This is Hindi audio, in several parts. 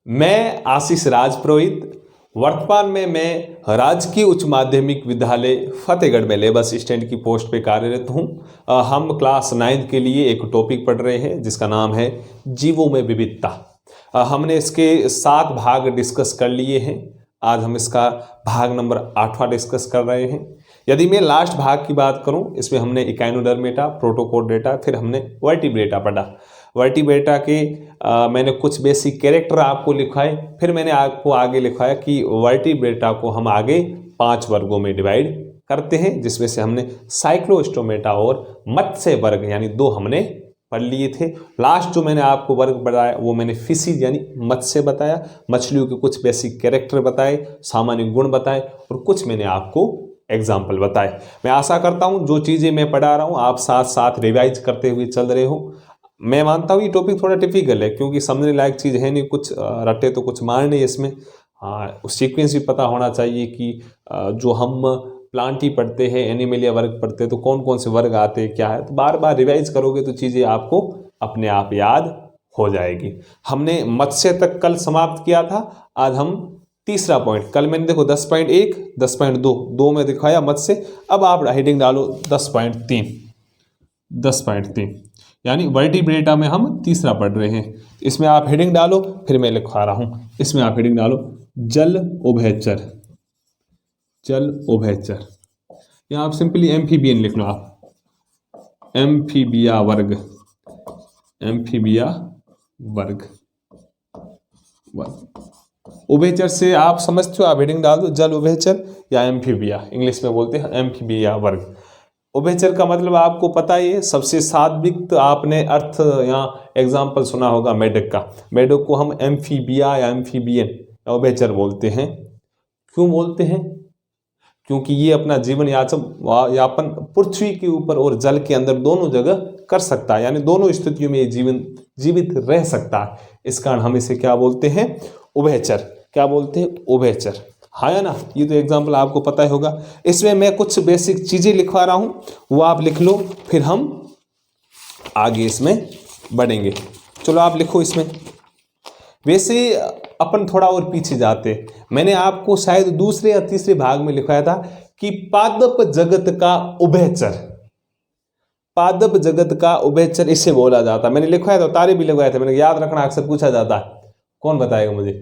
मैं आशीष राजपुरोहित वर्तमान में मैं राजकीय उच्च माध्यमिक विद्यालय फतेहगढ़ में लेबर असिस्टेंट की पोस्ट पे कार्यरत हूँ। हम क्लास 9 के लिए एक टॉपिक पढ़ रहे हैं जिसका नाम है जीवों में विविधता। हमने इसके 7 भाग डिस्कस कर लिए हैं। आज हम इसका भाग नंबर 8वां डिस्कस कर रहे हैं। यदि मैं लास्ट भाग की बात करूं, इसमें हमने इकाइनोडर्मेटा, प्रोटोकोडेटा, फिर हमने वर्टिब्रेटा पढ़ा। वर्टिब्रेटा के मैंने कुछ बेसिक कैरेक्टर आपको लिखवाए, फिर मैंने आपको आगे लिखवाया कि वर्टिब्रेटा को हम आगे 5 वर्गों में डिवाइड करते हैं, जिसमें से हमने साइक्लोस्टोमेटा और मत्स्य वर्ग यानी 2 हमने पढ़ लिए थे। लास्ट जो मैंने आपको वर्ग बताया वो मैंने फिशिज यानी मत्स्य बताया, मछलियों के कुछ बेसिक कैरेक्टर बताए, सामान्य गुण बताए और कुछ मैंने आपको एग्जाम्पल बताए। मैं आशा करता हूँ जो चीज़ें मैं पढ़ा रहा हूँ आप साथ साथ रिवाइज करते हुए चल रहे हो। मैं मानता हूँ ये टॉपिक थोड़ा टिपिकल है क्योंकि समझने लायक चीज़ है नहीं, कुछ रटे तो कुछ मार नहीं इसमें। उस सीक्वेंस भी पता होना चाहिए कि जो हम प्लांट ही पढ़ते हैं, एनिमलिया वर्ग पढ़ते हैं, तो कौन कौन से वर्ग आते हैं क्या है, तो बार बार रिवाइज करोगे तो चीज़ें आपको अपने आप याद हो जाएगी। हमने मत्स्य तक कल समाप्त किया था। आज हम तीसरा पॉइंट, कल मैंने देखो 10.1, 10.2 में दिखाया मत्स्य। अब आप हेडिंग डालो 10.3, 10.3 यानी वर्टिब्रेटा में हम तीसरा पढ़ रहे हैं। इसमें आप हेडिंग डालो, फिर मैं लिखवा रहा हूँ। इसमें आप हेडिंग डालो जल उभयचर, जल उभयचर, या आप सिंपली एम्फीबियन लिख लो। आप एम्फीबिया वर्ग, एम्फीबिया वर्ग, उभयचर से आप समझते हो, आप हेडिंग डाल दो जल उभयचर या एम्फीबिया, इंग्लिश में बोलते हैं एम्फीबिया वर्ग। उभयचर का मतलब आपको पता ही है, सबसे सात्विक आपने अर्थ या एग्जाम्पल सुना होगा मेढक का। मेढक को हम एम्फीबिया या एम्फीबियन या उभयचर बोलते हैं। क्यों बोलते हैं? क्योंकि ये अपना जीवन यापन पृथ्वी के ऊपर और जल के अंदर दोनों जगह कर सकता है, यानी दोनों स्थितियों में ये जीवित रह सकता है। इस कारण हम इसे क्या बोलते हैं? उभयचर। क्या बोलते हैं? उभयचर। हाँ या ना? ये तो एग्जाम्पल आपको पता ही होगा। इसमें मैं कुछ बेसिक चीजें लिखवा रहा हूं, वो आप लिख लो, फिर हम आगे इसमें बढ़ेंगे। चलो आप लिखो इसमें। वैसे अपन थोड़ा और पीछे जाते, मैंने आपको शायद दूसरे या तीसरे भाग में लिखवाया था कि पादप जगत का उभयचर, पादप जगत का उभयचर इसे बोला जाता। मैंने लिखवाया था, तारे भी लगवाए थे, मैंने याद रखना, अक्सर पूछा जाता है। कौन बताएगा मुझे?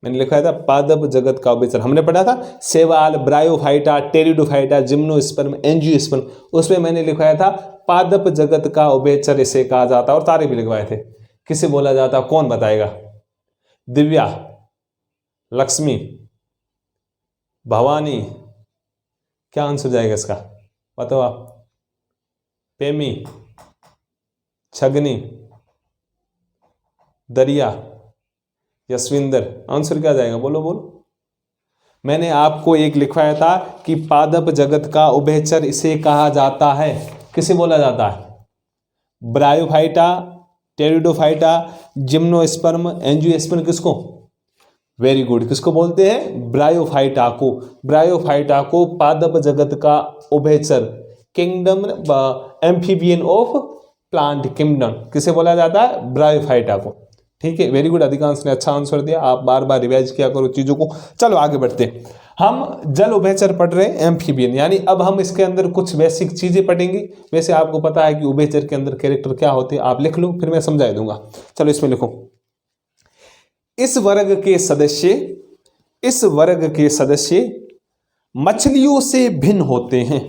मैंने लिखवाया था पादप जगत का उभयचर। हमने पढ़ा था शैवाल, ब्रायोफाइटा, टेरिडोफाइटा, जिम्नोस्पर्म, एंजियोस्पर्म, उसमें मैंने लिखवाया था पादप जगत का उभयचर इसे कहा जाता, और तारे भी लगवाए थे। किसे बोला जाता? कौन बताएगा? दिव्या, लक्ष्मी, भवानी, क्या आंसर जाएगा इसका? बताओ आप। पेमी, छगनी, दरिया, यशविंदर, आंसर क्या जाएगा? बोलो बोलो। मैंने आपको एक लिखवाया था कि पादप जगत का उभयचर इसे कहा जाता है। किसे बोला जाता है? ब्रायोफाइटा, टेरिडोफाइटा, जिम्नोस्पर्म, एंजियोस्पर्म, किसको? वेरी गुड, किसको बोलते हैं? ब्रायोफाइटा को। ब्रायोफाइटा को पादप जगत का उभयचर, kingdom amphibian of plant kingdom, किसे बोला जाता है? ब्रायोफाइटा को। ठीक है, वेरी गुड, अधिकांश ने अच्छा आंसर दिया। आप बार बार रिवाइज किया करो चीजों को। चलो आगे बढ़ते हैं। हम जल उभयचर पढ़ रहे हैं, एम्फीबियन, यानी अब हम इसके अंदर कुछ बेसिक चीजें पढ़ेंगे। वैसे आपको पता है कि उभयचर के अंदर कैरेक्टर क्या होते हैं, आप लिख लो, फिर मैं समझा दूंगा। चलो इसमें लिखो, इस वर्ग के सदस्य, इस वर्ग के सदस्य मछलियों से भिन्न होते हैं।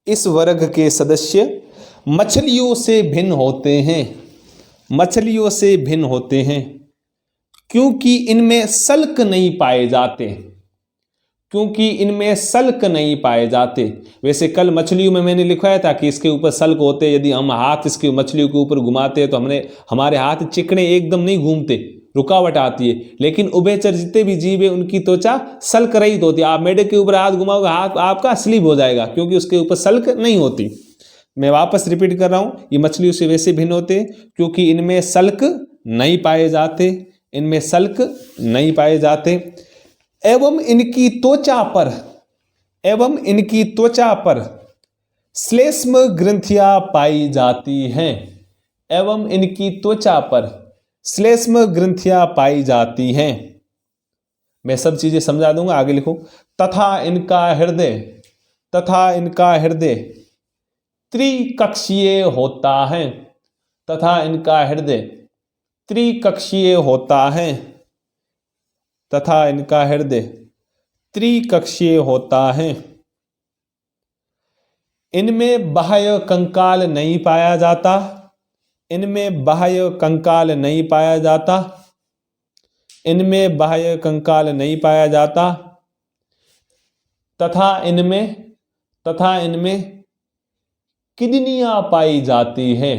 इस वर्ग के सदस्य मछलियों से भिन्न होते हैं, मछलियों से भिन्न होते हैं क्योंकि इनमें सल्क नहीं पाए जाते, क्योंकि इनमें सल्क नहीं पाए जाते। वैसे कल मछलियों में मैंने लिखवाया था कि इसके ऊपर सल्क होते, यदि हम हाथ इसके मछलियों के ऊपर घुमाते हैं तो हमारे हाथ चिकने एकदम नहीं घूमते, रुकावट आती है। लेकिन उभयचर जितने भी जीव है उनकी त्वचा सल्क रहित होती है। आप मेढक के ऊपर हाथ घुमाओगे, हाथ आपका स्लिप हो जाएगा क्योंकि उसके ऊपर सल्क नहीं होती। मैं वापस रिपीट कर रहा हूं, ये मछलियों से वैसे भिन्न होते हैं क्योंकि इनमें सल्क नहीं पाए जाते, इनमें सल्क नहीं पाए जाते, एवं इनकी त्वचा पर, एवं इनकी त्वचा पर श्लेष्म ग्रंथियां पाई जाती हैं, एवं इनकी त्वचा पर श्लेष्म ग्रंथियां पाई जाती हैं। मैं सब चीजें समझा दूंगा, आगे लिखो। तथा इनका हृदय त्रिकक्षीय होता है। तथा इनका हृदय त्रिकक्षीय होता है। तथा इनका हृदय त्रिकक्षीय होता है। इनमें बाह्य कंकाल नहीं पाया जाता। इनमें बाह्य कंकाल नहीं पाया जाता। इनमें बाह्य कंकाल नहीं पाया जाता। तथा इनमें किडनियां पाई जाती हैं।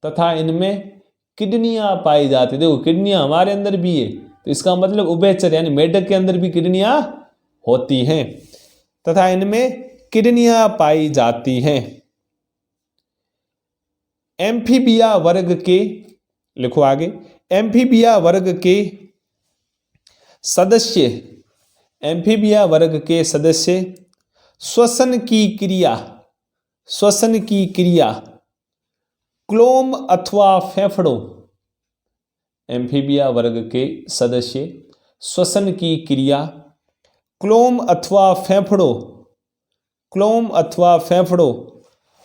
तथा इनमें किडनियां पाई जाती। देखो किडनियां हमारे अंदर भी है, तो इसका मतलब उभयचर यानी मेढक के अंदर भी किडनियां होती हैं। तथा इनमें किडनियां पाई जाती हैं। एम्फीबिया वर्ग के, लिखो आगे, एम्फीबिया वर्ग के सदस्य श्वसन की क्रिया क्लोम अथवा फेफड़ों। एम्फीबिया वर्ग के सदस्य श्वसन की क्रिया क्लोम अथवा फेफड़ों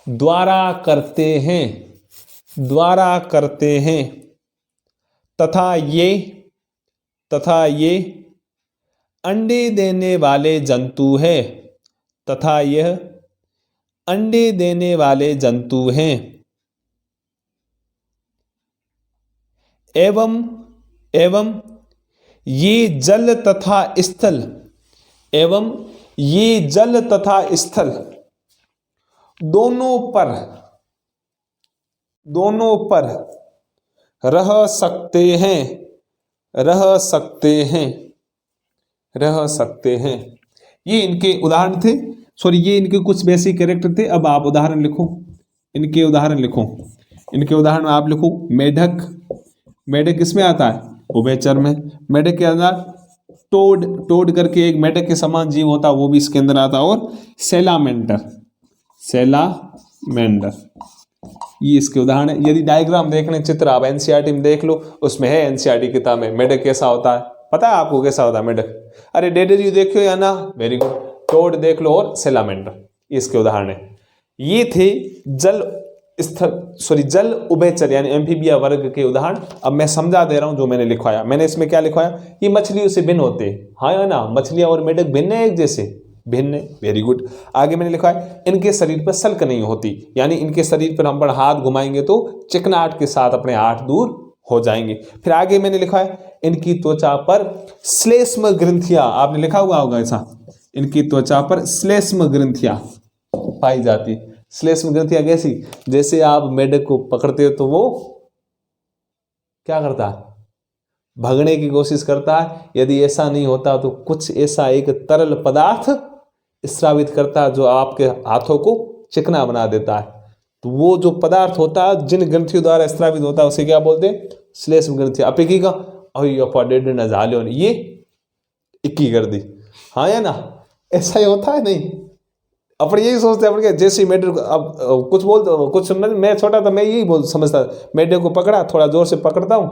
द्वारा करते हैं। तथा ये अंडे देने वाले जंतु हैं। तथा यह अंडे देने वाले जंतु हैं। एवं ये जल तथा स्थल दोनों पर रह सकते हैं। ये इनके उदाहरण थे, ये इनके कुछ बेसिक कैरेक्टर थे। अब आप उदाहरण लिखो, इनके उदाहरण आप लिखो। मेढक किसमें आता है? उभयचर में। मेढक के अंदर टोड करके एक मेढक के समान जीव होता है, वो भी इसके अंदर आता है। और सैलामेंडर ये इसके उदाहरण है। यदि डायग्राम देखने, चित्र आप एनसीईआरटी में देख लो, उसमें है एनसीईआरटी किताब में मेढक कैसा होता है। पता है आपको कैसा होता है मेढक? अरे डेडरी देखो या ना, वेरी गुड। टोड देख लो और सैलामेंडर, इसके उदाहरण है। ये थे जल उभयचर यानी एम्फीबिया वर्ग के उदाहरण। अब मैं समझा दे रहा हूं जो मैंने लिखवाया। मैंने इसमें क्या लिखवाया? ये मछलियों से भिन्न होते हैं। हाँ या ना, मछलियां और मेढक भिन्न है, एक जैसे भिन्न है, वेरी गुड। आगे मैंने लिखा है इनके शरीर पर सल्क नहीं होती, यानी इनके शरीर पर हम हाथ घुमाएंगे तो चिकनाहट के साथ अपने हाथ दूर हो जाएंगे। फिर आगे मैंने लिखा है इनकी त्वचा पर श्लेष्म ग्रंथियां, आपने लिखा हुआ होगा ऐसा, इनकी त्वचा पर श्लेष्म ग्रंथियां पाई जाती। श्लेष्म ग्रंथियां कैसी? जैसे आप मेढक को पकड़ते हो तो वो क्या करता है? भगने की कोशिश करता है। यदि ऐसा नहीं होता तो कुछ ऐसा एक तरल पदार्थ स्रावित करता है जो आपके हाथों को चिकना बना देता है। तो वो जो पदार्थ होता है जिन ग्रंथियों द्वारा स्रावित होता है उसे क्या बोलते हैं? श्लेष्म ग्रंथियां। अपेकी का डेढ़ झालियों ने ये इक्की कर दी। हाँ या ना, ऐसा ही होता है नहीं? अपन यही सोचते हैं अपन जैसे मेढक, अब कुछ मैं छोटा था, मैं यही समझता, मेढक को पकड़ा, थोड़ा जोर से पकड़ता हूँ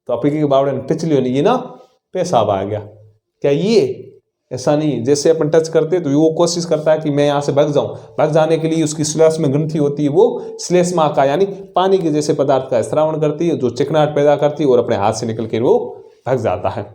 तो अपेकी के बावड़े ने पिछली होनी, ये ना पेशाब आ गया। क्या ये? ऐसा नहीं। जैसे अपन टच करते तो वो कोशिश करता है कि मैं यहाँ से भाग जाऊं। भाग जाने के लिए उसकी श्लेष्म ग्रंथि होती है, वो श्लेष्मा का यानी पानी के जैसे पदार्थ का स्रावण करती है जो चिकनाहट पैदा करती है और अपने हाथ से निकल के वो भाग जाता है।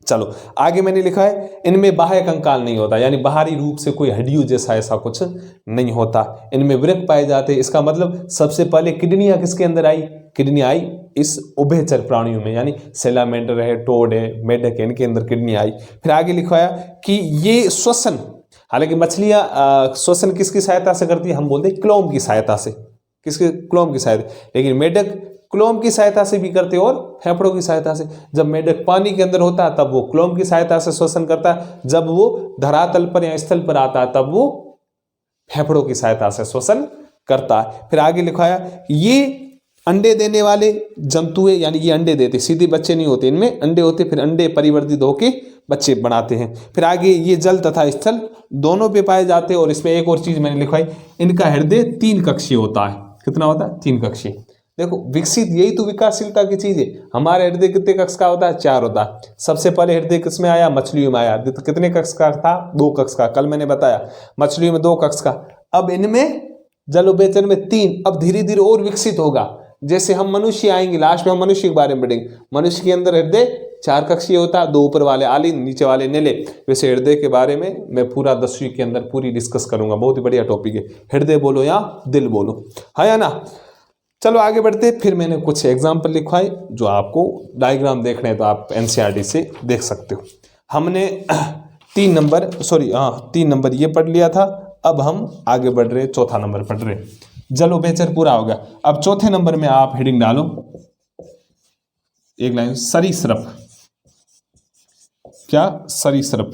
चलो आगे मैंने लिखा है इनमें बाह्य कंकाल नहीं होता, यानी बाहरी रूप से कोई हड्डियों जैसा ऐसा कुछ नहीं होता। इनमें वृक्क पाए जाते हैं। इसका मतलब सबसे पहले किडनियां किसके अंदर आई? किडनी आई इस उभयचर प्राणियों में, यानी सैलामेंडर है, टोड है, मेढक है, इनके अंदर किडनी आई। फिर आगे लिखवाया कि ये श्वसन, हालांकि मछलियां श्वसन किसकी सहायता से करती है? हम बोलते हैं क्लोम की सहायता से। किसके? क्लोम की सहायता। लेकिन मेढक क्लोम की सहायता से भी करते और फेफड़ों की सहायता से। जब मेढक पानी के अंदर होता है तब वो क्लोम की सहायता से श्वसन करता है, जब वो धरातल पर या स्थल पर आता है तब वो फेफड़ों की सहायता से श्वसन करता है। फिर आगे लिखाया ये अंडे देने वाले जंतु है, यानी ये अंडे देते, सीधे बच्चे नहीं होते, इनमें अंडे होते, फिर अंडे परिवर्तित होके बच्चे बनाते हैं। फिर आगे ये जल तथा स्थल दोनों पे पाए जाते हैं। और इसमें एक और चीज मैंने लिखवाई, इनका हृदय 3 कक्षीय होता है। कितना होता है? 3 कक्षीय। देखो विकसित यही तो विकासशीलता की चीज है। हमारे हृदय कितने कक्ष का होता है? 4 होता है। सबसे पहले हृदय किस में आया? मछलियों में आया। तो कितने कक्ष का था? 2 कक्ष का। कल मैंने बताया मछलियों में 2 कक्ष का। अब इनमें जलोभयचर में 3। अब धीरे धीरे और विकसित होगा। जैसे हम मनुष्य आएंगे, लास्ट में हम मनुष्य के बारे में पढ़ेंगे। मनुष्य के अंदर हृदय 4 कक्षीय होता है, 2 ऊपर वाले आलिन, नीचे वाले नेले। वैसे हृदय के बारे में मैं पूरा 10वीं के अंदर पूरी डिस्कस करूंगा। बहुत ही बढ़िया टॉपिक है। हृदय बोलो या दिल बोलो, है या ना। चलो आगे बढ़ते। फिर मैंने कुछ एग्जाम्पल लिखवाए जो आपको डायग्राम देखने हैं तो आप एनसीईआरटी से देख सकते हो। हमने 3 नंबर ये पढ़ लिया था। अब हम आगे बढ़ रहे, चौथा नंबर पढ़ रहे। जलोभयचर पूरा हो गया। अब चौथे नंबर में आप हेडिंग डालो, एक लाइन, सरीसृप। क्या? सरीसृप।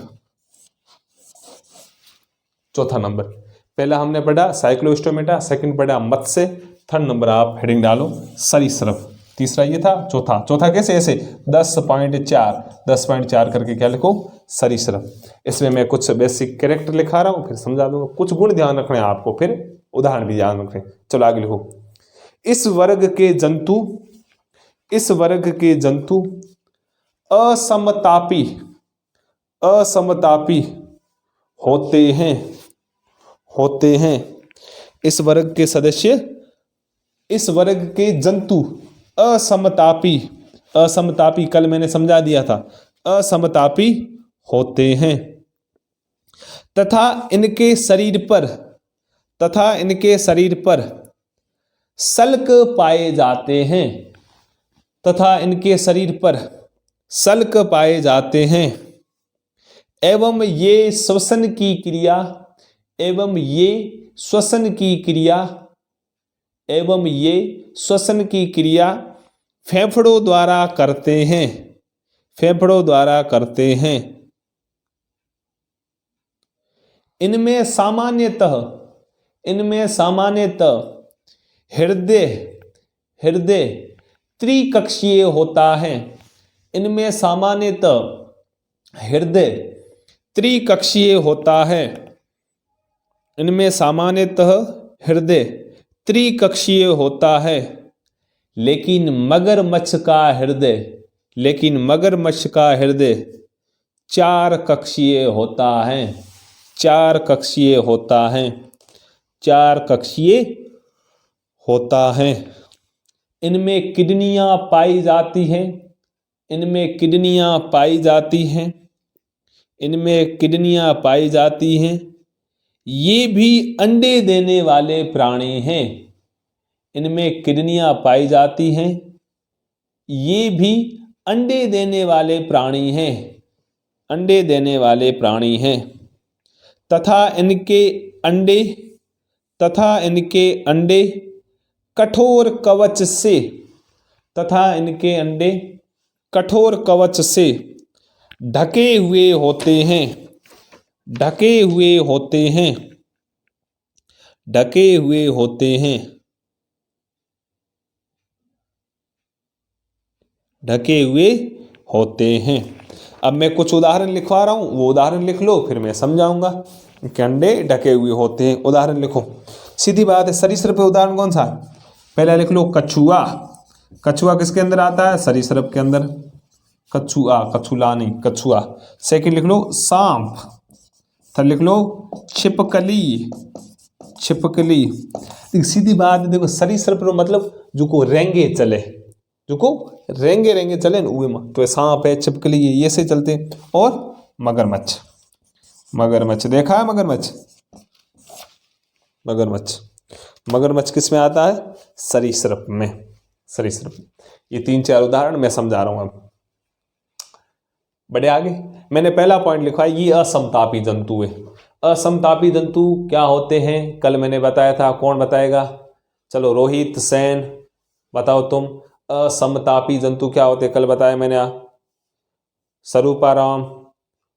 चौथा नंबर। पहला हमने पढ़ा साइक्लोस्टोमेटा, सेकंड पढ़ा मत्स्य, थर्ड नंबर आप हेडिंग डालो सरीसृप। तीसरा ये था। चौथा कैसे? ऐसे 10.4 करके क्या लिखो? सरीसृप। इसमें मैं कुछ बेसिक कैरेक्टर लिखा रहा हूं, फिर समझा दूंगा। कुछ गुण ध्यान रखने हैं आपको, फिर उदाहरण भी ध्यान रखें। चलो आगे लिखो। इस वर्ग के जंतु असमतापी होते हैं। इस वर्ग के सदस्य, इस वर्ग के जंतु असमतापी कल मैंने समझा दिया था, असमतापी होते हैं तथा इनके शरीर पर सल्क पाए जाते हैं एवं ये श्वसन की क्रिया फेफड़ों द्वारा करते हैं। इनमें सामान्यतः हृदय त्रिकक्षीय होता है। लेकिन मगरमच्छ का हृदय 4 कक्षीय होता है। इनमें किडनियां पाई जाती हैं। ये भी अंडे देने वाले प्राणी हैं। इनमें किडनियां पाई जाती हैं, ये भी अंडे देने वाले प्राणी हैं तथा इनके अंडे कठोर कवच से ढके हुए होते हैं। अब मैं कुछ उदाहरण लिखवा रहा हूं, वो उदाहरण लिख लो, फिर मैं समझाऊंगा कि अंडे ढके हुए होते हैं। उदाहरण लिखो, सीधी बात है। सरीसृप पे उदाहरण कौन सा है? पहला लिख लो कछुआ। कछुआ किसके अंदर आता है? सरीसृप के अंदर। कछुला नहीं, कछुआ। सेकंड लिख लो सांप। थर्ड लिख लो छिपकली। सीधी बात है, देखो सरीसृप मतलब जो को रेंगे चले न उए में, तो सांप है, छिपकली है, ये से चलते हैं। और मगरमच्छ देखा है? मगरमच्छ किस में आता है? सरीसृप में। ये 3-4 उदाहरण मैं समझा रहा हूं। अब बढ़े आगे। मैंने पहला पॉइंट लिखा है, ये असमतापी जंतु है। असमतापी जंतु क्या होते हैं? कल मैंने बताया था। कौन बताएगा? चलो रोहित, सेन बताओ तुम। असमतापी जंतु क्या होते? कल बताया मैंने। स्वरूपाराम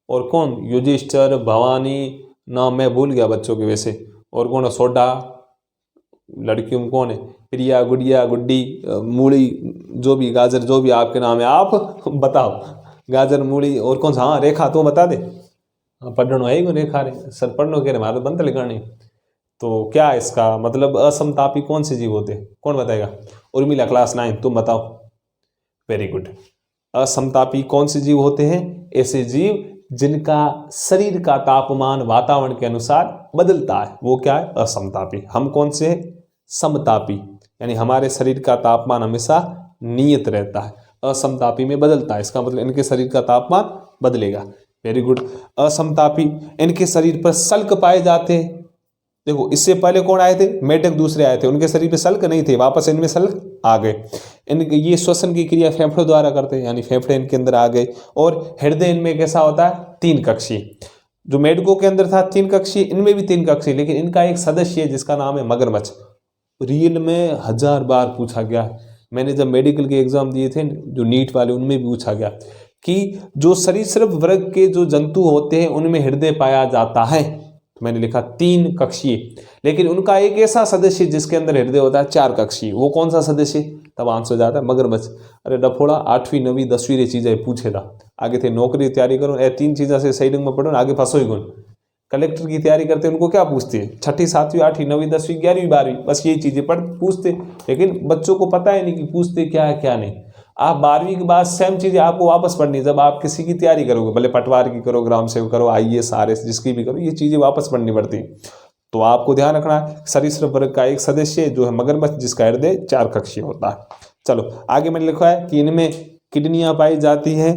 और कौन? युधिष्ठिर, भवानी, नाम मैं भूल गया बच्चों के वैसे। और कौन? सोडा। लड़कियों में कौन है? प्रिया, गुड़िया, गुड्डी, मूली, जो भी, गाजर, जो भी आपके नाम है आप बताओ। गाजर, मूली और कौन सा? हाँ रेखा, तो बता दे। हाँ पढ़नो है रेखा रे सर, पढ़नो कह रहे हमारे बंद लिखाने। तो क्या इसका मतलब असमतापी कौन से जीव होते हैं, कौन बताएगा? उर्मिला क्लास 9 तुम बताओ। Very good. असमतापी कौन से जीव होते हैं? ऐसे जीव जिनका शरीर का तापमान वातावरण के अनुसार बदलता है, वो क्या है? असमतापी। हम कौन से हैं? समतापी, यानी हमारे शरीर का तापमान हमेशा नियत रहता है, असमतापी में बदलता है, इसका मतलब इनके शरीर का तापमान बदलेगा। Very good. असमतापी, इनके शरीर पर सल्क पाए जाते हैं। देखो इससे पहले कौन आए थे? मेढक दूसरे आए थे, उनके शरीर पे सल्क नहीं थे, वापस इनमें सल्क आ गए। इनके ये श्वसन की क्रिया फेफड़ों द्वारा करते हैं, यानी फेफड़े इनके अंदर आ गए। और हृदय इनमें कैसा होता है? 3 कक्षीय। जो मेढकों के अंदर था 3 कक्षीय, इनमें भी 3 कक्षीय, लेकिन इनका एक सदस्य है जिसका नाम है मगरमच्छ। रियल में 1000 बार पूछा गया, मैंने जब मेडिकल के एग्जाम दिए थे जो नीट वाले, उनमें भी पूछा गया कि जो सरीसृप वर्ग के जो जंतु होते हैं उनमें हृदय पाया जाता है, तो मैंने लिखा 3 कक्षीय, लेकिन उनका एक ऐसा सदस्य जिसके अंदर हृदय होता है 4 कक्षीय, वो कौन सा सदस्य? तब आंसर हो जाता है मगरमच्छ। अरे डफोड़ा, 8वीं 9वीं 10वीं चीजें पूछे था, आगे थे नौकरी की तैयारी करो, 3 चीज़ों से सही ढंग में पढ़ो, आगे फंसो ही गुण। कलेक्टर की तैयारी करते उनको क्या पूछते हैं? 6ठी 7वीं 8वीं 9वीं 10वीं 11वीं 12वीं, बस यही चीजें पढ़ पूछते, लेकिन बच्चों को पता है नहीं कि पूछते क्या है क्या नहीं। आप 12वीं के बाद सेम चीजें आपको वापस पढ़नी, जब आप किसी की तैयारी करोगे, भले पटवार की करो, ग्राम सेवक करो, IAS RS जिसकी भी करो, ये चीजें वापस पढ़नी पड़ती। तो आपको ध्यान रखना है सरीसृप वर्ग का एक सदस्य जो है मगरमच्छ, जिसका हृदय 4 कक्षीय होता है। चलो आगे मैंने लिखा है कि इनमें किडनियां पाई जाती हैं।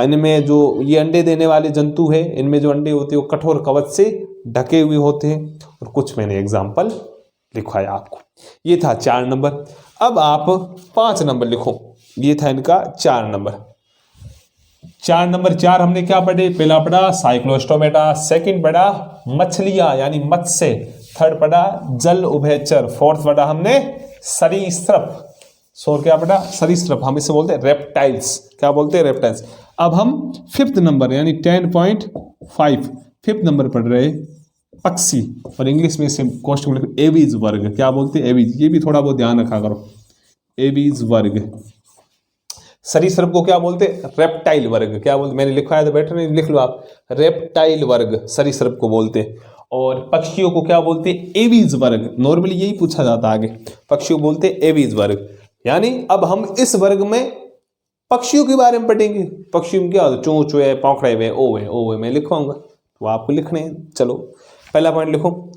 इनमें जो ये अंडे देने वाले जंतु है, इनमें जो अंडे होते हैं वो कठोर कवच से ढके हुए होते हैं, और कुछ मैंने एग्जाम्पल लिखवाया आपको। ये था 4 नंबर। अब आप 5 नंबर लिखो। ये था इनका 4 नंबर। 4 नंबर 4 हमने क्या पढ़े? पहला पढ़ा साइक्लोस्टोमेटा, सेकंड पढ़ा मछलियां यानी मत्स्य, थर्ड पढ़ा जल उभयचर, फोर्थ पढ़ा हमने सरीसृप। क्या पढ़ा? सरीसृप, हम इसे बोलते हैं रेप्टाइल्स। क्या बोलते हैं? रेप्टाइल्स। अब हम 5th नंबर यानी 10.5 5th नंबर पढ़ रहे पक्षी, और इंग्लिश में इसे क्वेश्चन में लिखो एवीज वर्ग। क्या बोलते हैं? एवीज। ये भी थोड़ा बहुत ध्यान रखा करो, एवीज वर्ग। सरीसृप को क्या बोलते? रेप्टाइल वर्ग। क्या बोलते? मैंने लिखा है तो बेटर नहीं, लिख लो आप, रेप्टाइल वर्ग सरीसृप को बोलते हैं। और पक्षियों को क्या बोलते? एवीज वर्ग। नॉर्मली यही पूछा जाता है आगे, पक्षियों बोलते एवीज वर्ग। यानी अब हम इस वर्ग में पक्षियों के बारे में पढ़ेंगे। पक्षियों में क्या होता है? चूं चूहे, पौखड़े हुए, ओवे मैं लिखवाऊंगा, तो आपको लिखने हैं। चलो पहला पॉइंट लिखो,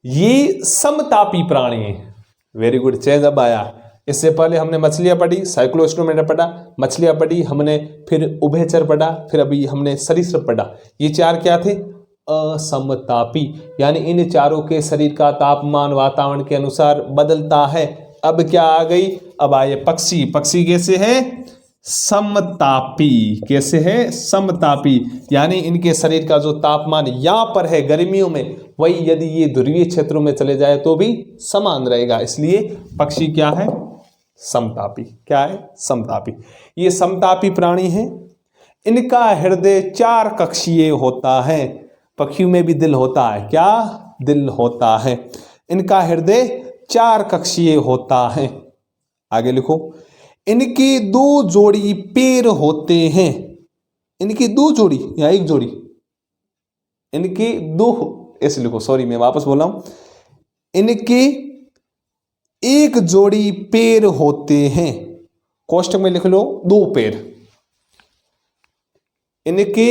ये समतापी प्राणी है। वेरी गुड, चेंज अब आया। इससे पहले हमने मछलियां पढ़ी, साइक्लोस्टोमेटा पढ़ा, मछलियां पढ़ी हमने, फिर उभयचर पढ़ा, फिर अभी हमने सरीसृप पढ़ा। ये 4 क्या थे? असमतापी, यानी इन चारों के शरीर का तापमान वातावरण के अनुसार बदलता है। अब क्या आ गई? अब आए पक्षी। पक्षी कैसे है? समतापी। कैसे है? समतापी, यानी इनके शरीर का जो तापमान यहां पर है गर्मियों में, वही यदि ये ध्रुवीय क्षेत्रों में चले जाए तो भी समान रहेगा। इसलिए पक्षी क्या है? समतापी। क्या है? समतापी। ये समतापी प्राणी है। इनका हृदय 4 कक्षीय होता है। पक्षियों में भी दिल होता है। क्या? दिल होता है। इनका हृदय 4 कक्षीय होता है। आगे लिखो, इनके 2 जोड़ी पैर होते हैं। इनकी 2 जोड़ी या 1 जोड़ी? इनके 2, ऐसे लिखो, सॉरी मैं वापस बोला हूं, इनके 1 जोड़ी पैर होते हैं। कोष्टक में लिख लो 2 पैर। इनके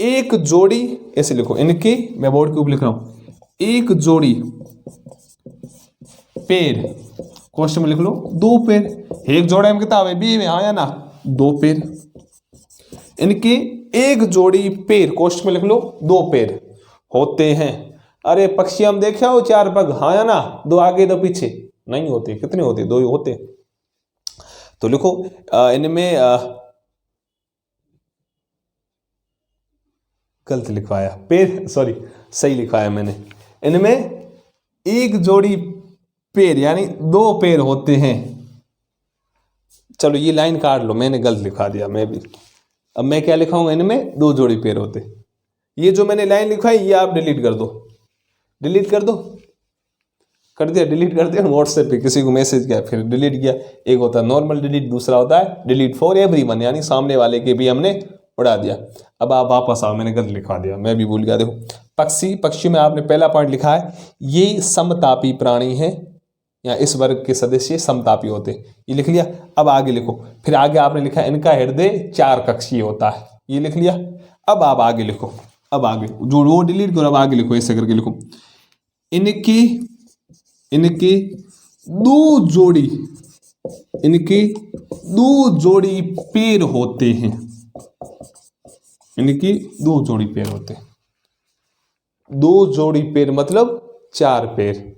1 जोड़ी, ऐसे लिखो, इनके, मैं बोर्ड के ऊपर लिख रहा हूं, 1 जोड़ी पैर। क्वेश्चन में लिख लो 2 पैर। 1 जोड़ा में कितना है? बी में, हाँ या ना? 2 पैर। इनके 1 जोड़ी पैर, क्वेश्चन में लिख लो 2 पैर होते हैं। अरे पक्षी हम देखे हो 4 पग, हाँ या ना? 2 आगे 2 पीछे नहीं होते। कितने होते? 2 ही होते। तो लिखो इनमें गलत लिखवाया, पैर, सॉरी सही लिखवाया मैंने। इनमें 1 जोड़ी पैर यानी 2 पैर होते हैं। चलो ये लाइन काट लो, मैंने गलत लिखा दिया मैं भी। अब मैं क्या लिखाऊंगा? इनमें 2 जोड़ी पैर होते। ये जो मैंने लाइन लिखा है ये आप डिलीट कर दो। डिलीट कर दो। कर दिया? डिलीट कर दिया। व्हाट्सएप पे किसी को मैसेज किया फिर डिलीट किया। एक होता है नॉर्मल डिलीट, दूसरा होता है डिलीट फॉर एवरीवन, यानी सामने वाले के भी हमने उड़ा दिया। अब आप वापस आओ, मैंने गलत लिखवा दिया, मैं भी भूल गया। देखो पक्षी में आपने पहला पॉइंट लिखा है, ये समतापी प्राणी है, या इस वर्ग के सदस्य समतापी होते हैं, ये लिख लिया। अब आगे लिखो, फिर आगे आपने लिखा इनका हृदय 4 कक्षीय होता है, ये लिख लिया। अब आप आगे लिखो, अब आगे जो वो डिलीट करो, अब आगे लिखो, ऐसे करके लिखो, इनके दो जोड़ी पैर होते हैं, इनकी 2 जोड़ी पैर होते हैं। 2 जोड़ी पैर मतलब 4 पैर,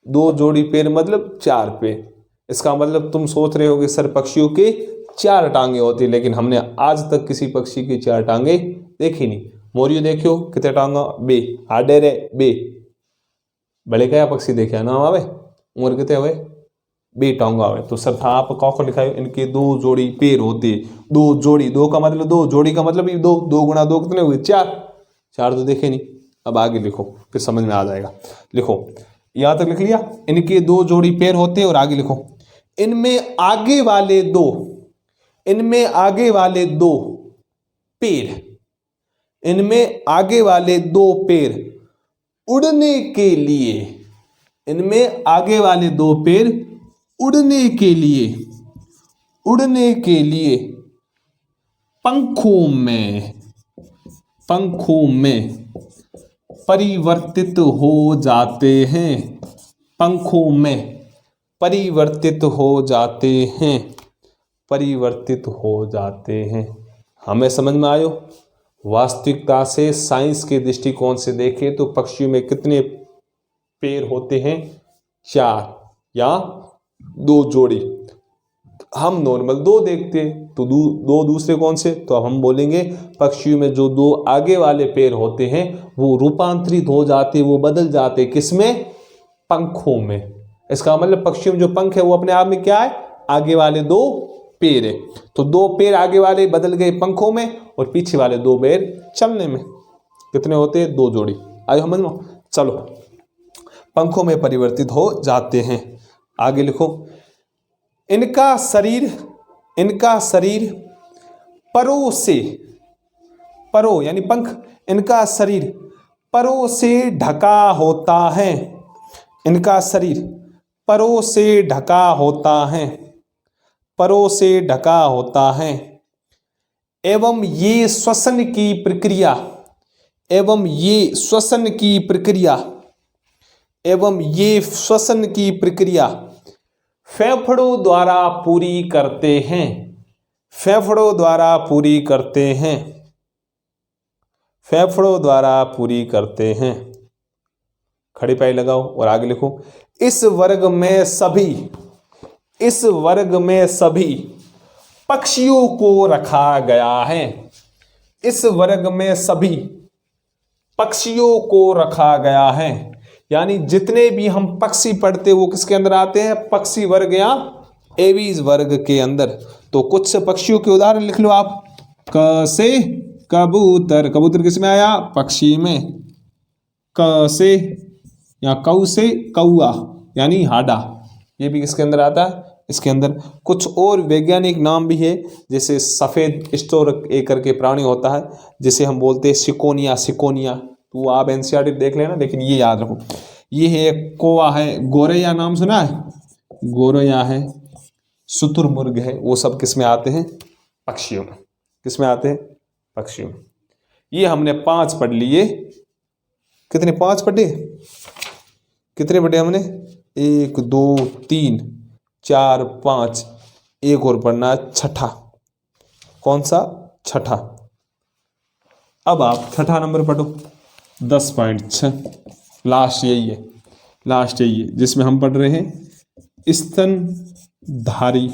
2 जोड़ी पैर मतलब 4 पैर। इसका मतलब तुम सोच रहे होगे सर पक्षियों के 4 टांगे होती है, लेकिन हमने आज तक किसी पक्षी की 4 टांगे देखी नहीं। मोरियो देखियो कितने टांगा, बे हाडे रे बे, बड़े क्या पक्षी देखे ना आवे, उम्र कितने हुए, बे टांगा हुए। तो सर था आप कौन लिखा है, इनके 2 जोड़ी पैर होते, 2 जोड़ी, 2 का मतलब 2 जोड़ी का मतलब 2, 2 गुणा 2 कितने हुए, 4, 4 तो देखे नहीं। अब आगे लिखो, फिर समझ में आ जाएगा। लिखो, यहां तक लिख लिया, इनके 2 जोड़ी पैर होते हैं, और आगे लिखो, इनमें आगे वाले दो पैर, इनमें आगे वाले 2 पैर उड़ने के लिए, इनमें आगे वाले 2 पैर उड़ने के लिए पंखों में परिवर्तित हो जाते हैं, पंखों में परिवर्तित हो जाते हैं। हमें समझ में आयो। वास्तविकता से साइंस के दृष्टिकोण से देखें तो पक्षियों में कितने पैर होते हैं, 4 या 2 जोड़ी। हम नॉर्मल 2 देखते हैं, तो 2 दूसरे कौन से, तो अब हम बोलेंगे पक्षियों में जो 2 आगे वाले पैर होते हैं वो रूपांतरित हो जाते, वो बदल जाते, किसमें, पंखों में। इसका मतलब पक्षियों में जो पंख है वो अपने आप में क्या है, आगे वाले 2 पैर है। तो 2 पैर आगे वाले बदल गए पंखों में, और पीछे वाले 2 पैर चलने में। कितने होते हैं, 2 जोड़ी। आइए समझ लो, चलो, पंखों में परिवर्तित हो जाते हैं। आगे लिखो, इनका शरीर परों यानी पंख, इनका शरीर परों से ढका होता है, इनका शरीर परों से ढका होता है, एवं ये श्वसन की प्रक्रिया फेफड़ों द्वारा पूरी करते हैं। खड़ी पाई लगाओ और आगे लिखो, इस वर्ग में सभी पक्षियों को रखा गया है, इस वर्ग में सभी पक्षियों को रखा गया है। यानी जितने भी हम पक्षी पढ़ते वो किसके अंदर आते हैं, पक्षी वर्ग या एवीज वर्ग के अंदर। तो कुछ पक्षियों के उदाहरण लिख लो आप। क से कबूतर, कबूतर किस में आया, पक्षी में। क से या कऊ से कौआ यानी हाडा, ये भी किसके अंदर आता है, इसके अंदर। कुछ और वैज्ञानिक नाम भी है, जैसे सफेद स्टोर एक करके प्राणी होता है, जिसे हम बोलते हैं सिकोनिया। तो आप एनसीईआरटी देख लेना, लेकिन ये याद रखो, ये है कोवा है, गोरैया नाम सुना है, गोरैया है, शुतुरमुर्ग है, वो सब किस में आते हैं, पक्षियों में। किस में आते हैं, पक्षियों में। ये हमने 5 पढ़ लिए। कितने, 5 पढ़े, कितने पढ़े हमने, 1 2 3 4 5, एक और पढ़ना है, छठा। कौन सा, छठा। अब आप छठा नंबर पढ़ो, 10.6, लास्ट यही है, जिसमें हम पढ़ रहे हैं स्तनधारी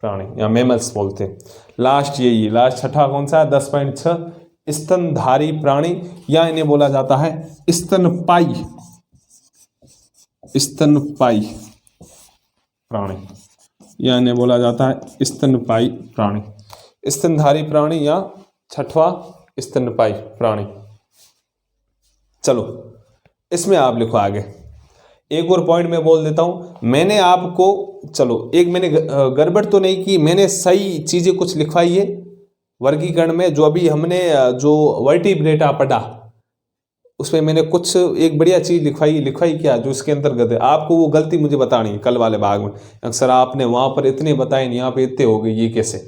प्राणी या मैमल्स बोलते हैं। लास्ट यही है, लास्ट छठा कौन सा है, 10.6, स्तनधारी प्राणी, या इन्हें बोला जाता है स्तनपाई प्राणी, या इन्हें बोला जाता है स्तनपाई प्राणी, स्तनधारी प्राणी या छठवा स्तनपाई प्राणी। चलो इसमें आप लिखो आगे, एक और पॉइंट मैं बोल देता हूं, मैंने आपको, चलो एक मैंने गड़बड़ तो नहीं की, मैंने सही चीजें कुछ लिखवाई है वर्गीकरण में। जो अभी हमने जो वर्टिब्रेटा पढ़ा उसमें मैंने कुछ एक बढ़िया चीज लिखवाई क्या जो इसके अंतर्गत है, आपको वो गलती मुझे बतानी है कल वाले भाग में। अक्सर आपने वहां पर इतने बताए नहीं, यहाँ पे इतने हो गए, ये कैसे?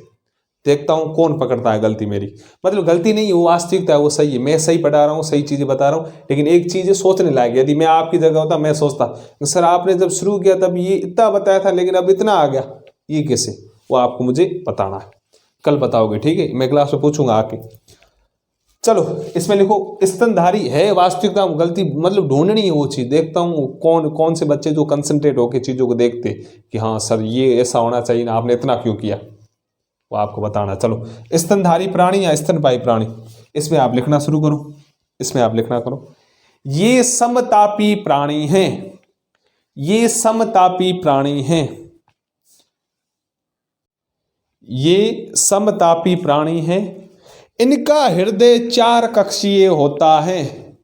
देखता हूँ कौन पकड़ता है गलती मेरी। मतलब गलती नहीं, वो वास्तविकता है, वो सही है, मैं सही पढ़ा रहा हूँ, सही चीजें बता रहा हूँ। लेकिन एक चीज है सोचने लायक, यदि मैं आपकी जगह होता मैं सोचता सर आपने जब शुरू किया तब ये इतना बताया था लेकिन अब इतना आ गया, ये कैसे? वो आपको मुझे बताना है, कल बताओगे, ठीक है? मैं क्लास में पूछूंगा आके। चलो इसमें लिखो स्तनधारी है, वास्तविकता गलती मतलब ढूंढनी है वो चीज। देखता हूँ कौन कौन से बच्चे जो कंसंट्रेट होकर चीजों को देखते कि हाँ सर ये ऐसा होना चाहिए ना, आपने इतना क्यों किया, वो आपको बताना। चलो स्तनधारी प्राणी या स्तनपायी प्राणी, इसमें आप लिखना शुरू करो, इसमें आप लिखना करो। ये समतापी प्राणी हैं, ये समतापी प्राणी हैं, ये समतापी प्राणी हैं। इनका हृदय 4 कक्षीय होता है,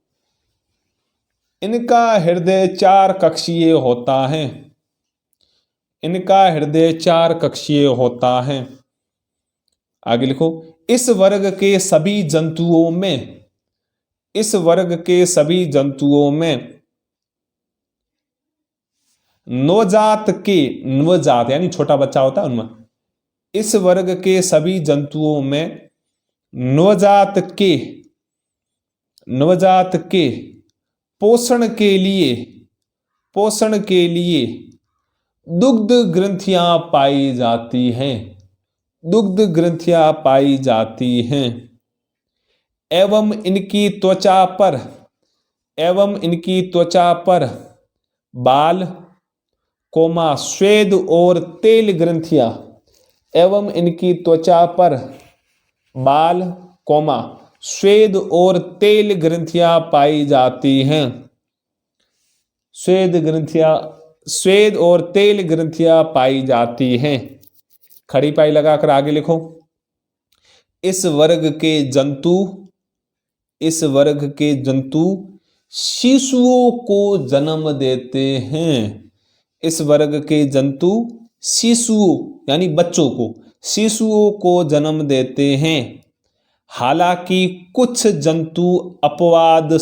इनका हृदय 4 कक्षीय होता है, इनका हृदय 4 कक्षीय होता है। आगे लिखो, इस वर्ग के सभी जंतुओं में, इस वर्ग के सभी जंतुओं में नवजात यानी छोटा बच्चा होता है उनमें, इस वर्ग के सभी जंतुओं में नवजात के पोषण के लिए दुग्ध ग्रंथियां पाई जाती हैं, दुग्ध ग्रंथियां पाई जाती हैं। एवं इनकी त्वचा पर बाल, स्वेद और तेल ग्रंथियां, एवं इनकी त्वचा पर बाल, स्वेद और तेल ग्रंथियां पाई जाती हैं। स्वेद और तेल ग्रंथियां पाई जाती हैं। खड़ी पाई लगाकर आगे लिखो, इस वर्ग के जंतु शिशुओं को जन्म देते हैं। इस वर्ग के जंतु शिशुओं यानी बच्चों को, शिशुओं को जन्म देते हैं। हालांकि कुछ जंतु अपवाद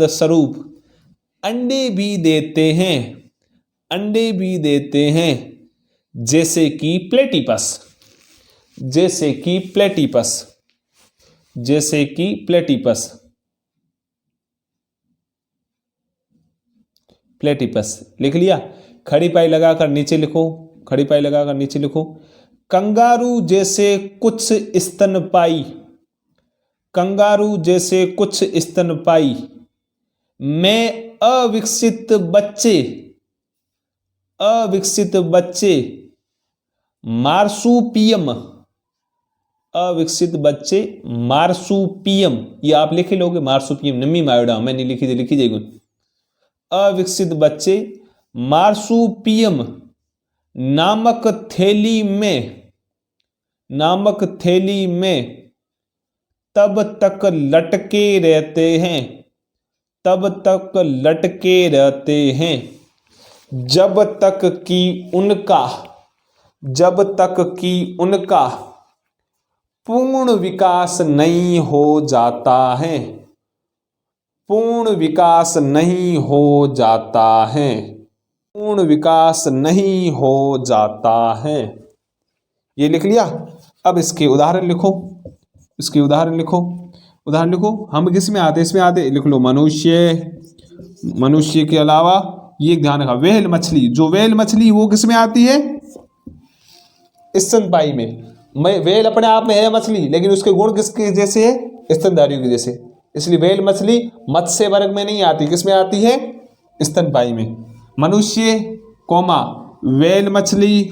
स्वरूप अंडे भी देते हैं, अंडे भी देते हैं, जैसे कि प्लेटिपस, जैसे कि प्लेटिपस, जैसे कि प्लेटिपस, प्लेटिपस। लिख लिया? खड़ी पाई लगाकर नीचे लिखो, खड़ी पाई लगाकर नीचे लिखो, कंगारू जैसे कुछ स्तनपायी, कंगारू जैसे कुछ स्तनपायी में अविकसित बच्चे मार्सुपियम, अविकसित बच्चे मार्सुपियम, ये आप लिख लोगे मार्सुपियम, नमी मायोडा मैं नहीं लिखी थी, लिखी जाएगी। अविकसित बच्चे मार्सुपियम नामक थैली में तब तक लटके रहते हैं, तब तक लटके रहते हैं जब तक कि उनका पूर्ण विकास नहीं हो जाता है, पूर्ण विकास नहीं हो जाता है, पूर्ण विकास नहीं हो जाता है। ये लिख लिया? अब इसके उदाहरण लिखो, इसके उदाहरण लिखो, उदाहरण लिखो। हम किस में आते? इसमें आते, लिख लो मनुष्य के अलावा ये ध्यान रखा, व्हेल मछली, जो व्हेल मछली वो किस में आती है? स्तनपायी में। व्हेल अपने आप में है मछली, लेकिन उसके गुण किसके जैसे है? स्तनधारियों के जैसे, इसलिए व्हेल मछली मत्स्य वर्ग में नहीं आती, किस में आती है? स्तनपायी में। मनुष्य, व्हेल मछली,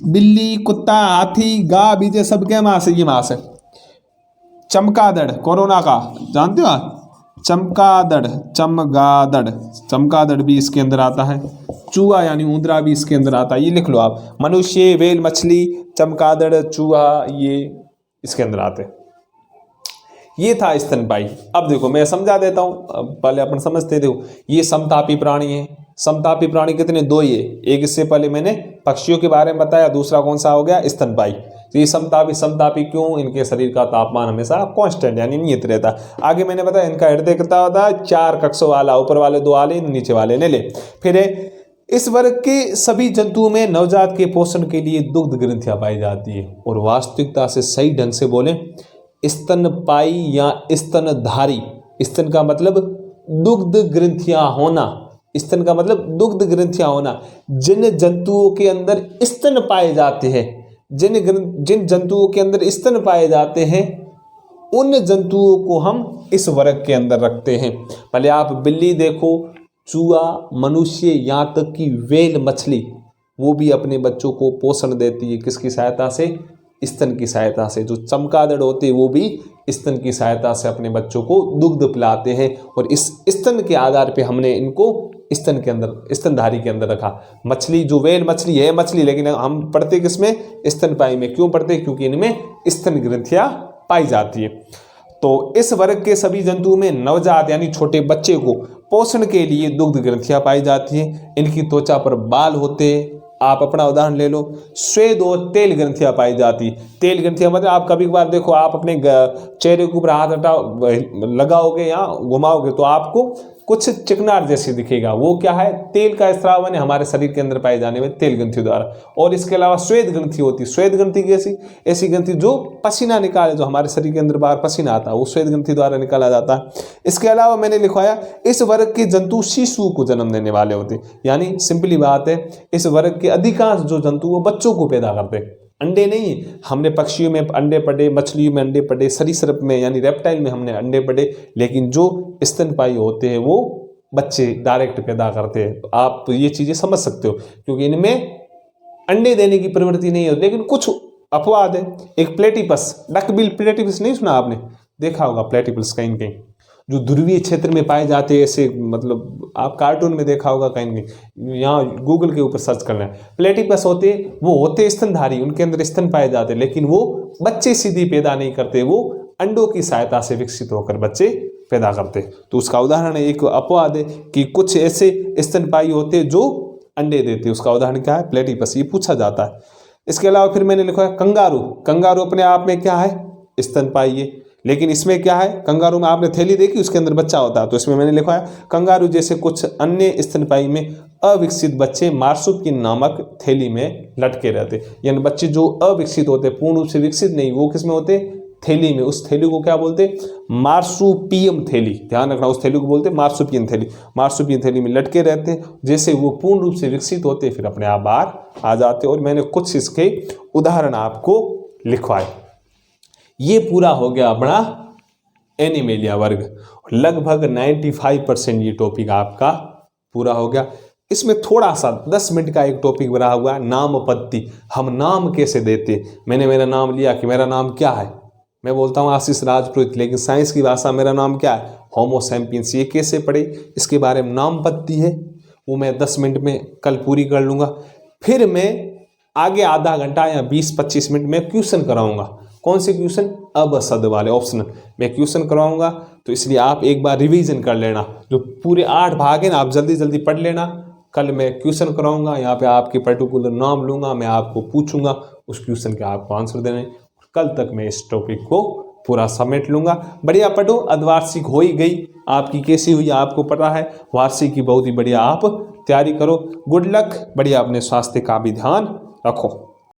बिल्ली, कुत्ता, हाथी, गाय, बीजे सबके मांस है, ये मांस है। चमगादड़, कोरोना का जानते हो आप? चमगादड़ भी इसके अंदर आता है। चूहा यानी ऊंदरा भी इसके अंदर आता है, ये लिख लो आप। मनुष्य, व्हेल मछली, चमगादड़, चूहा, ये इसके अंदर आते हैं। ये था स्तनपायी। अब देखो मैं समझा देता हूँ, पहले अपन समझते। देखो ये समतापी प्राणी है। समतापी प्राणी कितने? दो ही है। एक इससे पहले मैंने पक्षियों के बारे में बताया, दूसरा कौन सा हो गया? स्तनपायी। तो ये समतापी, समतापी क्यों? इनके शरीर का तापमान हमेशा कांस्टेंट यानी नियत रहता। आगे मैंने बताया इनका हृदय कितना होता है? 4 कक्षों वाला, ऊपर वाले 2 आले, नीचे वाले ने ले। फिर इस वर्ग के सभी जंतुओं में नवजात के पोषण के लिए दुग्ध ग्रंथियां पाई जाती है। और वास्तविकता से सही ढंग से बोले, स्तनपायी या स्तनधारी, स्तन का मतलब दुग्ध ग्रंथियां होना, स्तन का मतलब दुग्ध ग्रंथियां होना, जिन जंतुओं के अंदर स्तन पाए जाते हैं, जिन जंतुओं के अंदर स्तन पाए जाते हैं, उन जंतुओं को हम इस वर्ग के अंदर रखते हैं। पहले आप बिल्ली देखो, चूहा, मनुष्य, यहाँ तक कि व्हेल मछली, वो भी अपने बच्चों को पोषण देती है। किसकी सहायता से? स्तन की सहायता से। जो चमगादड़ होते हैं वो भी स्तन की सहायता से अपने बच्चों को दुग्ध पिलाते हैं। और इस स्तन के आधार पे हमने इनको स्तन के अंदर, स्तनधारी के अंदर रखा। मछली जो व्हेल मछली है मछली, लेकिन हम पढ़ते किसमें? स्तनपायी में। क्यों पढ़ते? क्योंकि इनमें स्तन ग्रंथियां पाई जाती है। तो इस वर्ग के सभी जंतुओं में नवजात यानी छोटे बच्चे को पोषण के लिए दुग्ध ग्रंथियां पाई जाती हैं। इनकी त्वचा पर बाल होते हैं। आप अपना उदाहरण ले लो, स्वेद और तेल ग्रंथियां पाई जाती। तेल ग्रंथियां मतलब आप कभी कभार देखो, आप अपने चेहरे के ऊपर हाथ हटाओ, लगाओगे या घुमाओगे तो आपको कुछ चिकनार जैसे दिखेगा। वो क्या है? तेल का स्राव है हमारे शरीर के अंदर पाए जाने में तेल ग्रंथि द्वारा। और इसके अलावा श्वेत ग्रंथि होती है। श्वेत ग्रंथि कैसी? ऐसी ग्रंथि जो पसीना निकाले, जो हमारे शरीर के अंदर बाहर पसीना आता है वो श्वेत ग्रंथि द्वारा निकाला जाता है। इसके अलावा मैंने लिखवाया इस वर्ग के जंतु शिशु को जन्म देने वाले होते हैं। यानी सिंपली बात है, इस वर्ग के अधिकांश जो जंतु वो बच्चों को पैदा करते हैं, अंडे नहीं। हमने पक्षियों में अंडे पढ़े, मछलियों में अंडे पढ़े, सरीसृप में यानी रेप्टाइल में हमने अंडे पढ़े, लेकिन जो स्तनपायी होते हैं वो बच्चे डायरेक्ट पैदा करते हैं। तो आप तो ये चीजें समझ सकते हो, क्योंकि इनमें अंडे देने की प्रवृत्ति नहीं होती। लेकिन कुछ अपवाद है। एक प्लेटिपस, डकबिल प्लेटिपस नहीं सुना आपने? देखा होगा प्लेटिपस कहीं कहीं, जो ध्रुवीय क्षेत्र में पाए जाते हैं। ऐसे मतलब आप कार्टून में देखा होगा कहीं कहीं, यहाँ गूगल के ऊपर सर्च करना है। प्लेटिपस होते, वो होते स्तनधारी, उनके अंदर स्तन पाए जाते, लेकिन वो बच्चे सीधी पैदा नहीं करते, वो अंडों की सहायता से विकसित होकर बच्चे पैदा करते। तो उसका उदाहरण है, एक अपवाद है कि कुछ ऐसे स्तनपायी होते जो अंडे देते। उसका उदाहरण क्या है? प्लेटिपस। ये पूछा जाता है। इसके अलावा फिर मैंने लिखा है कंगारू। कंगारू अपने आप में क्या है? स्तनपायी है। लेकिन इसमें क्या है? कंगारू में आपने थैली देखी, उसके अंदर बच्चा होता है। तो इसमें मैंने लिखा है कंगारू जैसे कुछ अन्य स्तनपायी में अविकसित बच्चे मार्सुपियन नामक थैली में लटके रहते। यानी बच्चे जो अविकसित होते, पूर्ण रूप से विकसित नहीं, वो किसमें होते? थैली में। उस थैली को क्या बोलते? मार्सुपियम थैली। ध्यान रखना, उस थैली को बोलते मार्सुपियन थैली। मार्सुपियन थैली में लटके रहते हैं। जैसे वो पूर्ण रूप से विकसित होते फिर अपने आप बाहर आ जाते। और मैंने कुछ इसके उदाहरण आपको लिखवाए। ये पूरा हो गया अपना एनिमेलिया वर्ग। लगभग 95% ये टॉपिक आपका पूरा हो गया। इसमें थोड़ा सा 10 मिनट का एक टॉपिक बना हुआ है, नामपत्ति। हम नाम कैसे देते? मैंने मेरा नाम लिया कि मेरा नाम क्या है, मैं बोलता हूँ आशीष राजपुरोहित, लेकिन साइंस की भाषा मेरा नाम क्या है? Homo sapiens. ये कैसे पढ़े? इसके बारे में नामपत्ति है, वो मैं 10 मिनट में कल पूरी कर लूँगा। फिर मैं आगे आधा घंटा या 20-25 मिनट में क्वेश्चन कराऊंगा। कौन से क्वेश्चन? अब शब्द वाले ऑप्शनल मैं क्वेश्चन करवाऊंगा। तो इसलिए आप एक बार रिवीजन कर लेना, जो पूरे 8 भाग हैं ना, आप जल्दी जल्दी पढ़ लेना। कल मैं क्वेश्चन कराऊंगा, यहाँ पे आपके पर्टिकुलर नाम लूंगा, मैं आपको पूछूंगा, उस क्वेश्चन के आपको आंसर देने। कल तक मैं इस टॉपिक को पूरा समेट लूंगा। बढ़िया पढ़ो। अर्धवार्षिक हो ही गई, आपकी कैसी हुई आपको पता है। वार्षिक की बहुत ही बढ़िया आप तैयारी करो। Good luck. बढ़िया अपने स्वास्थ्य का भी ध्यान रखो।